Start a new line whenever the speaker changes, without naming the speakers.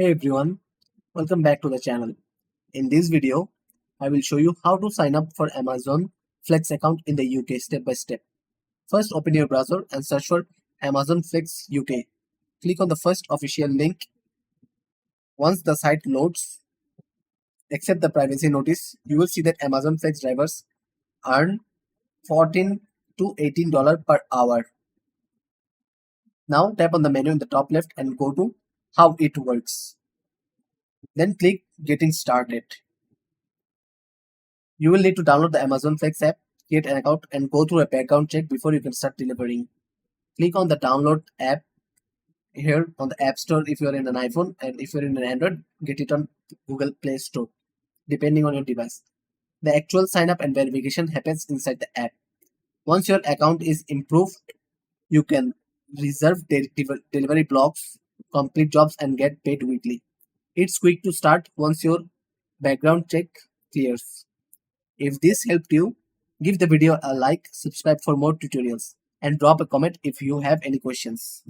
Hey everyone, welcome back to the channel. In this video, I will show you how to sign up for Amazon Flex account in the UK step by step. First, open your browser and search for Amazon Flex UK. Click on the first official link. Once the site loads, accept the privacy notice. You will see that Amazon Flex drivers earn 14 to $18 per hour. Now tap on the menu in the top left and go to how it works. Then click getting started. You will need to download the Amazon Flex app, create an account, and go through a background check before you can start delivering. Click on the download app here on the App Store if you're in an iPhone, and if you're in an Android, get it on Google Play Store, depending on your device. The actual sign up and verification happens inside the app. Once your account is improved, you can reserve delivery blocks, complete jobs, and get paid weekly. It's quick to start once your background check clears. If this helped you, give the video a like, subscribe for more tutorials, and drop a comment if you have any questions.